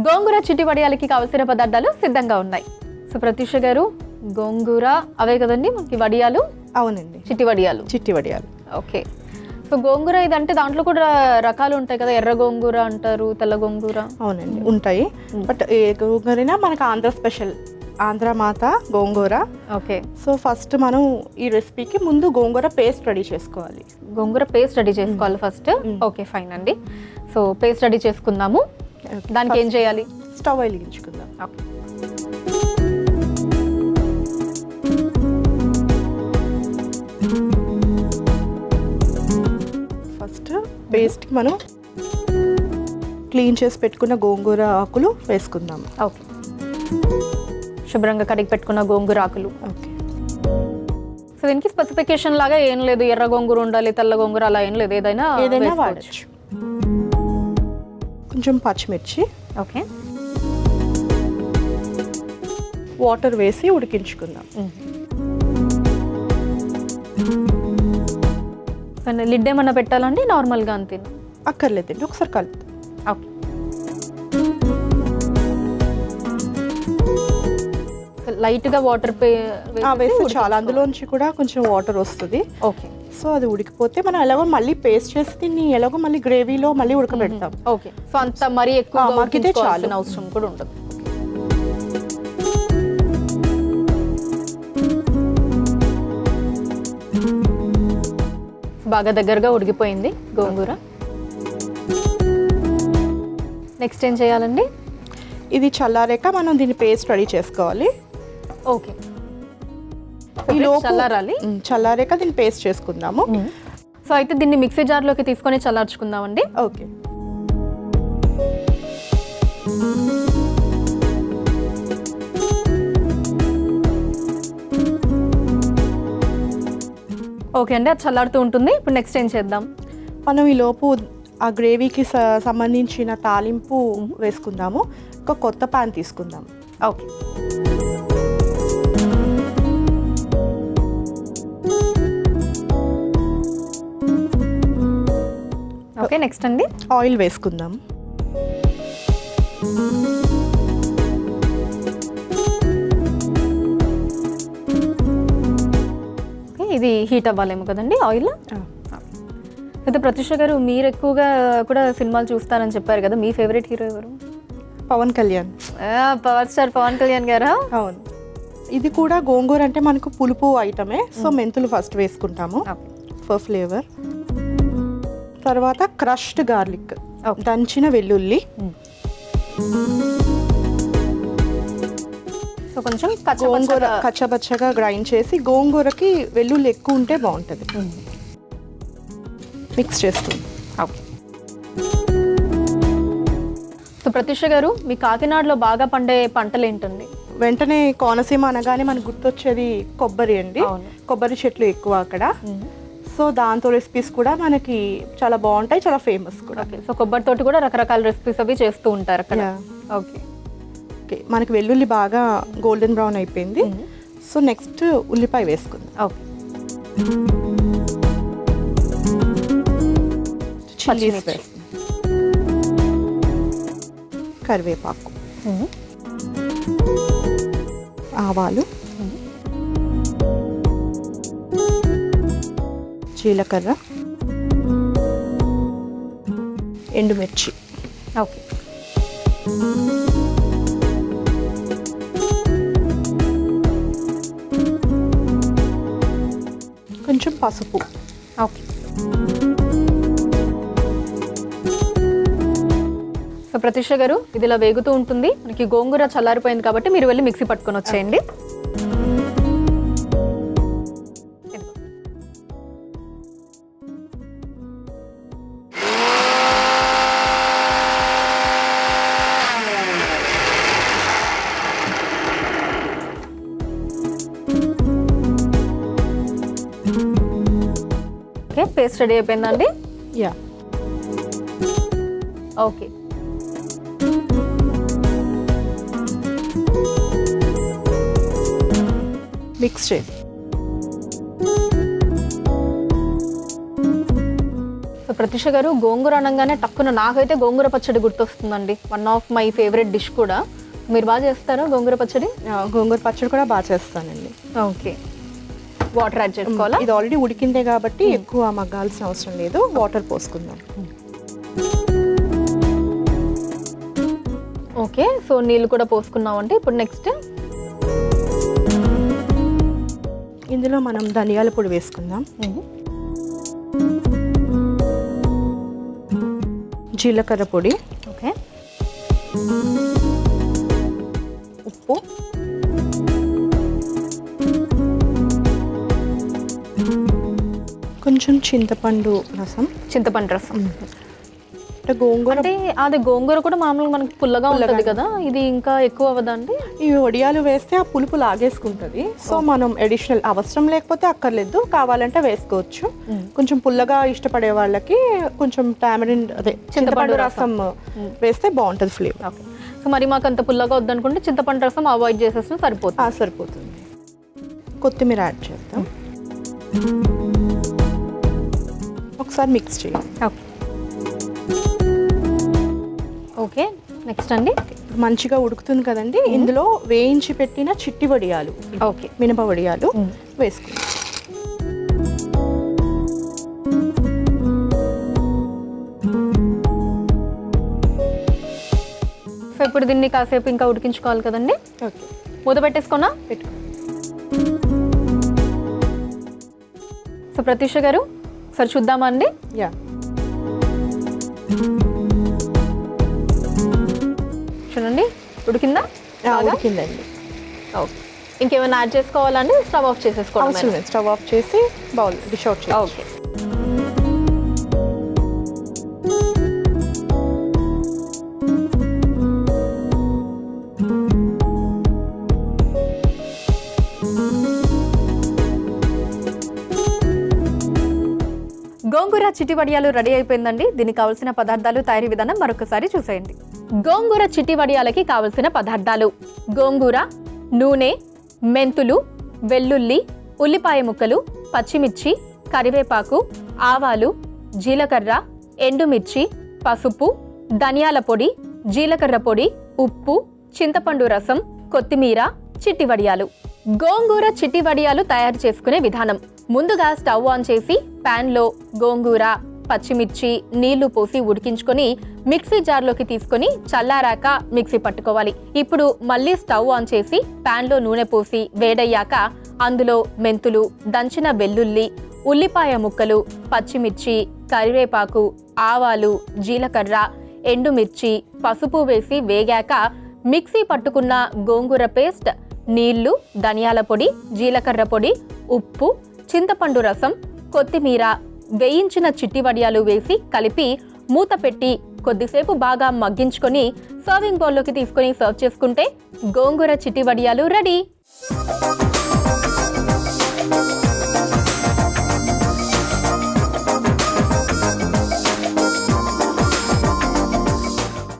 గోంగూర చిట్టి వడియాలకి కావలసిన పదార్థాలు సిద్ధంగా ఉన్నాయి. సో ప్రత్యూష గారు, గోంగూర అవే కదండి మనకి వడియాలు? అవునండి, చిట్టి వడియాలు. చిట్టి వడియాలు. ఓకే. సో గోంగూర ఇదంటే దాంట్లో కూడా రకాలు ఉంటాయి కదా, ఎర్ర గోంగూర అంటారు, తెల్ల గోంగూర. అవునండి ఉంటాయి, బట్ ఏ గోంగూరైనా మనకు ఆంధ్ర స్పెషల్, ఆంధ్ర మాత గోంగూర. ఓకే. సో ఫస్ట్ మనం ఈ రెసిపీకి ముందు గోంగూర పేస్ట్ రెడీ చేసుకోవాలి. గోంగూర పేస్ట్ రెడీ చేసుకోవాలి ఫస్ట్. ఓకే ఫైన్ అండి. సో పేస్ట్ రెడీ చేసుకుందాము. దానికి ఏం చేయాలి? స్టవ్ వెలిగించుకుందాం. ఓకే. ఫస్ట్ పేస్ట్కి మనం క్లీన్ చేసి పెట్టుకున్న గోంగూర ఆకులు వేసుకుందాం. ఓకే. శుభ్రంగా కడిగి పెట్టుకున్న గోంగూర ఆకులు. ఓకే. సో దీనికి స్పెసిఫికేషన్ లాగా ఏం లేదు, ఎర్ర గోంగూర ఉండాలి, తెల్ల గోంగూర అలా ఏం లేదు, ఏదైనా వాడచ్చు. కొంచెం పచ్చిమిర్చి. ఓకే. వాటర్ వేసి ఉడికించుకుందాం. లిడ్ ఏమన్నా పెట్టాలండి? నార్మల్గా అంతే? అక్కర్లేదండి, ఒకసారి కలుపుతాం. ఓకే. లైట్గా వాటర్ వేస్తే చాలా, అందులోంచి కూడా కొంచెం వాటర్ వస్తుంది. ఓకే. సో అది ఉడికిపోతే మనం ఎలాగో మళ్ళీ పేస్ట్ చేసి దీన్ని ఎలాగో మళ్ళీ గ్రేవీలో మళ్ళీ ఉడకబెడతాం. ఓకే. సో అంత మరీ ఎక్కువ మగ్గితే చాలు, అవసరం కూడా ఉండదు. బాగా దగ్గరగా ఉడికిపోయింది గోంగూర. నెక్స్ట్ ఏం చేయాలండి? ఇది చల్లారాక మనం దీన్ని పేస్ట్ రెడీ చేసుకోవాలి. ఓకే. చల్లారాలి. చల్లారాక దీన్ని పేస్ట్ చేసుకుందాము. సో అయితే దీన్ని మిక్సీ జార్లోకి తీసుకొని చల్లార్చుకుందామండి. ఓకే. ఓకే అండి, అది చల్లారుతూ ఉంటుంది. ఇప్పుడు నెక్స్ట్ ఏం చేద్దాం? మనం ఈ లోపు ఆ గ్రేవీకి సంబంధించిన తాలింపు వేసుకుందాము. ఒక కొత్త పాన్ తీసుకుందాం. ఓకే. ఓకే. నెక్స్ట్ అండి ఆయిల్ వేసుకుందాం. ఇది హీట్ అవ్వాలేమో కదండి ఆయిల్. అయితే ప్రత్యూష గారు, మీరు ఎక్కువగా కూడా సినిమాలు చూస్తారని చెప్పారు కదా, మీ ఫేవరెట్ హీరో ఎవరు? పవన్ కళ్యాణ్. పవర్ స్టార్ పవన్ కళ్యాణ్ గారా? అవును. ఇది కూడా గోంగూర అంటే మనకు పులుపు ఐటమే. సో మెంతులు ఫస్ట్ వేసుకుంటాము ఫర్ ఫ్లేవర్. తర్వాత క్రష్డ్ గార్లిక్, దంచిన వెల్లుల్లి. సో కొంచెం గోంగూర కచ్చబచ్చగా గ్రైండ్ చేసి, గోంగూరకి వెల్లుల్లి ఎక్కువ ఉంటే బాగుంటుంది. మిక్స్ చేస్తుంది. ఓకే. సో ప్రత్యూష గారు, మీ కాకినాడలో బాగా పండే పంటలు ఏంటండి? వెంటనే కోనసీమ అనగానే మనకు గుర్తొచ్చేది కొబ్బరి అండి. కొబ్బరి చెట్లు ఎక్కువ అక్కడ. సో దాంతో రెసిపీస్ కూడా మనకి చాలా బాగుంటాయి, చాలా ఫేమస్ కూడా. సో కొబ్బరి తోటి కూడా రకరకాల రెసిపీస్ అవి చేస్తూ ఉంటారు అక్కడ. ఓకే. ఓకే. మనకి వెల్లుల్లి బాగా గోల్డెన్ బ్రౌన్ అయిపోయింది. సో నెక్స్ట్ ఉల్లిపాయ వేసుకుందాం. ఓకే. చిల్లీస్ వేస్తాం. కరివేపాకు, ఆవాలు, జీలకర్ర, ఎండుమిర్చి. ఓకే. కొంచెం పసుపు. ఓకే. సో ప్రత్యూష గారు, ఇది ఇలా వేగుతూ ఉంటుంది. మనకి గోంగూర చల్లారిపోయింది కాబట్టి మీరు వెళ్ళి మిక్సీ పట్టుకొని వచ్చేయండి. ఓకే. పేస్ట్ రెడీ అయిపోయిందండి. యా. ఓకే. మిక్స్ చేయి. సో ప్రత్యూష గారు, గోంగూర అనగానే టక్కున నాకైతే గోంగూర పచ్చడి గుర్తొస్తుందండి. One of my favourite dish కూడా. మీరు బాగా చేస్తారా గోంగూర పచ్చడి? గోంగూర పచ్చడి కూడా బాగా చేస్తానండి. ఓకే. వాటర్ యాడ్ చేసుకోవాలా? ఇది ఆల్రెడీ ఉడికిందే కాబట్టి ఎక్కువ మగ్గాల్సిన అవసరం లేదు. వాటర్ పోసుకుందాం. ఓకే, సో నీళ్ళు కూడా పోసుకున్నామంటే ఇప్పుడు నెక్స్ట్ ఇందులో మనం ధనియాల పొడి వేసుకుందాం, జీలకర్ర పొడి, ఓకే, ఉప్పు, కొంచెం చింతపండు రసం. అంటే గోంగూర, అంటే అది గోంగూర కూడా మామూలుగా మనకి పుల్లగా ఉంటుంది కదా, ఇది ఇంకా ఎక్కువ అవ్వదండి? ఈ వడియాలు వేస్తే ఆ పులుపు లాగేసుకుంటుంది. సో మనం అడిషనల్ అవసరం లేకపోతే అక్కర్లేదు, కావాలంటే వేసుకోవచ్చు. కొంచెం పుల్లగా ఇష్టపడే వాళ్ళకి కొంచెం టామరిన్ అదే చింతపండు రసం వేస్తే బాగుంటుంది ఫ్లేవర్. ఓకే. సో మరి మాకు అంత పుల్లగా వద్దనుకుంటే చింతపండు రసం అవాయిడ్ చేసేస్తే సరిపోతుంది. సరిపోతుంది. కొత్తిమీర యాడ్ చేద్దాం. ఒకసారి మిక్స్ చేయాలి. ఓకే. ఓకే, నెక్స్ట్ అండి. మంచిగా ఉడుకుతుంది కదండి, ఇందులో వేయించి పెట్టిన చిట్టి వడియాలు, ఓకే, మినప వడియాలు వేసుకుందాం. సో ఇప్పుడు దీన్ని కాసేపు ఇంకా ఉడికించుకోవాలి కదండి. ఓకే, మూత పెట్టేసుకున్నా పెట్టుకో. సో ప్రత్యూష గారు, సరే చూద్దామా అండి? యా, చూడండి ఉడికిందా? ఉడికిందండి. ఓకే, ఇంకేమైనా యాడ్ చేసుకోవాలండి? స్టవ్ ఆఫ్ చేసేసుకోవడం. అవసరం లేదు, స్టవ్ ఆఫ్ చేసి బౌల్ డిష్ అవుట్ చేయాలి. ఓకే. గోంగూర చిట్టి వడియాలు రెడీ అయిపోయిందండి. దీనికి కావాల్సిన పదార్థాలు, తయారీ విధానం మరొకసారి చూసేయండి. గోంగూర చిట్టి వడియాలకి కావలసిన పదార్థాలు: గోంగూర, నూనె, మెంతులు, వెల్లుల్లి, ఉల్లిపాయ ముక్కలు, పచ్చిమిర్చి, కరివేపాకు, ఆవాలు, జీలకర్ర, ఎండుమిర్చి, పసుపు, ధనియాల పొడి, జీలకర్ర పొడి, ఉప్పు, చింతపండు రసం, కొత్తిమీర, చిట్టి వడియాలు. గోంగూర చిట్టి వడియాలు తయారు చేసుకునే విధానం: ముందుగా స్టవ్ ఆన్ చేసి ప్యాన్లో గోంగూర, పచ్చిమిర్చి, నీళ్లు పోసి ఉడికించుకొని మిక్సీ జార్లోకి తీసుకొని చల్లారాక మిక్సీ పట్టుకోవాలి. ఇప్పుడు మళ్ళీ స్టవ్ ఆన్ చేసి ప్యాన్లో నూనె పోసి వేడయ్యాక అందులో మెంతులు, దంచిన వెల్లుల్లి, ఉల్లిపాయ ముక్కలు, పచ్చిమిర్చి, కరివేపాకు, ఆవాలు, జీలకర్ర, ఎండుమిర్చి, పసుపు వేసి వేగాక మిక్సీ పట్టుకున్న గోంగూర పేస్ట్, నీళ్లు, ధనియాల పొడి, జీలకర్ర పొడి, ఉప్పు, చింతపండు రసం, కొత్తిమీర, వేయించిన చిట్టి వడియాలు వేసి కలిపి మూత పెట్టి కొద్దిసేపు బాగా మగ్గించుకొని సర్వింగ్ బౌల్లోకి తీసుకొని సర్వ్ చేసుకుంటే గోంగూర చిట్టి వడియాలు రెడీ.